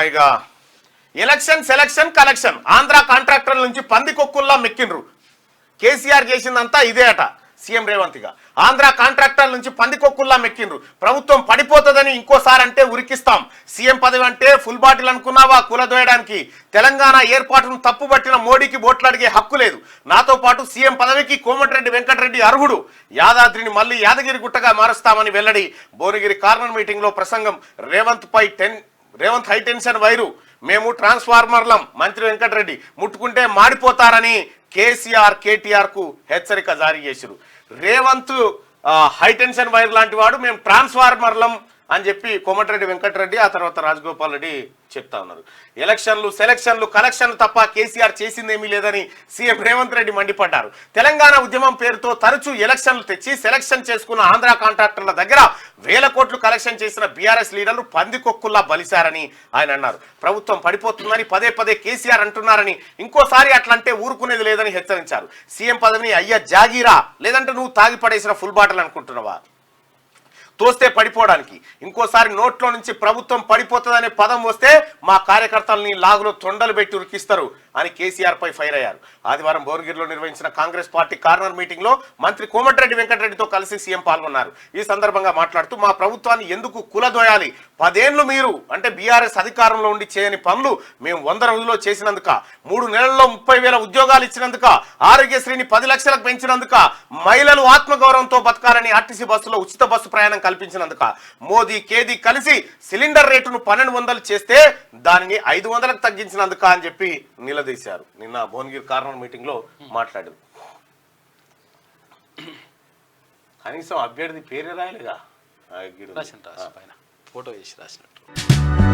ఇక election selection collection Andhra కాంట్రాక్టర్ల నుంచి పందికొక్కుల్లా మెక్కిండ్రు. కేసీఆర్ చేసిందంతా ఇదే అట. సీఎం రేవంత్ గా ఆంధ్ర కాంట్రాక్టర్ల నుంచి పందికొక్కుల్లా మెక్కిండ్రు. ప్రభుత్వం పడిపోతుందని ఇంకోసారి అంటే ఉరికిస్తాం. సీఎం పదవి అంటే ఫుల్ బాటిల్ అనుకున్నావా కూలదోయడానికి? తెలంగాణ ఏర్పాటును తప్పుబట్టిన మోడీకి ఓట్లు అడిగే హక్కు లేదు. నాతో పాటు సీఎం పదవికి కోమటిరెడ్డి వెంకటరెడ్డి అర్హుడు. యాదాద్రిని మళ్లీ యాదగిరి గుట్టగా మారుస్తామని వెల్లడి. భువనగిరి కార్నర్ మీటింగ్ లో ప్రసంగం. Revanth high tension wire. మేము ట్రాన్స్ఫార్మర్లం. మంత్రి వెంకటరెడ్డి ముట్టుకుంటే మాడిపోతారని కేటీఆర్ కు హెచ్చరిక జారీ చేశారు. రేవంత్ హైటెన్షన్ వైర్ లాంటి వాడు, మేము ట్రాన్స్ఫార్మర్లం అని చెప్పి కోమటిరెడ్డి వెంకటరెడ్డి ఆ తర్వాత రాజగోపాల్ రెడ్డి చెప్తా ఉన్నారు. ఎలక్షన్లు సెలక్షన్లు కలెక్షన్లు తప్ప కేసీఆర్ చేసిందేమీ లేదని సీఎం రేవంత్ రెడ్డి మండిపడ్డారు. తెలంగాణ ఉద్యమం పేరుతో తరచూ ఎలక్షన్లు తెచ్చి సెలక్షన్ చేసుకున్న ఆంధ్ర కాంట్రాక్టర్ల దగ్గర వేల కోట్లు కలెక్షన్ చేసిన బీఆర్ఎస్ లీడర్లు పందికొక్కుల్లా బలిశారని ఆయన అన్నారు. ప్రభుత్వం పడిపోతుందని పదే పదే కేసీఆర్ అంటున్నారని, ఇంకోసారి అట్లంటే ఊరుకునేది లేదని హెచ్చరించారు. సీఎం పదవిని అయ్యా జాగీరా, లేదంటే నువ్వు తాగి పడేసిన ఫుల్ బాటిల్ అనుకుంటున్నావా? తోస్తే పడిపోవడానికి. ఇంకోసారి నోట్లో నుంచి ప్రభుత్వం పడిపోతుందనే పదం వస్తే మా కార్యకర్తలని లాగులో తొండలు పెట్టి ఉరికిస్తారు అని కేసీఆర్ పై ఫైర్ అయ్యారు. ఆదివారం భువనగిరిలో నిర్వహించిన కాంగ్రెస్ పార్టీ కార్నర్ మీటింగ్ లో మంత్రి కోమటిరెడ్డి వెంకటరెడ్డితో కలిసి సీఎం పాల్గొన్నారు. ఈ సందర్భంగా మాట్లాడుతూ మా ప్రభుత్వాన్ని ఎందుకు కులదోయాలి? 10 ఏళ్లు మీరు అంటే బీఆర్ఎస్ అధికారంలో ఉండి చేయని పనులు మేము 100 రోజుల్లో చేసినందుక, 3 నెలల్లో 30,000 ఉద్యోగాలు ఇచ్చినందుక, ఆరోగ్యశ్రీని 10 లక్షలకు పెంచినందుక, మహిళలు ఆత్మగౌరవంతో బతకాలని ఆర్టీసీ బస్సులో ఉచిత బస్సు ప్రయాణం కల్పించినందుక, మోదీ కేదీ కలిసి సిలిండర్ రేటును 1200 చేస్తే దానిని 500కు తగ్గించినందుక అని చెప్పి నిలదీశారు. నిన్న భువనగిరి కార్నర్ మీటింగ్ లో మాట్లాడారు. కనీసం అభ్యర్థి పేరే రాయలేగా, ఫోటో వేసి రాసినట్టు.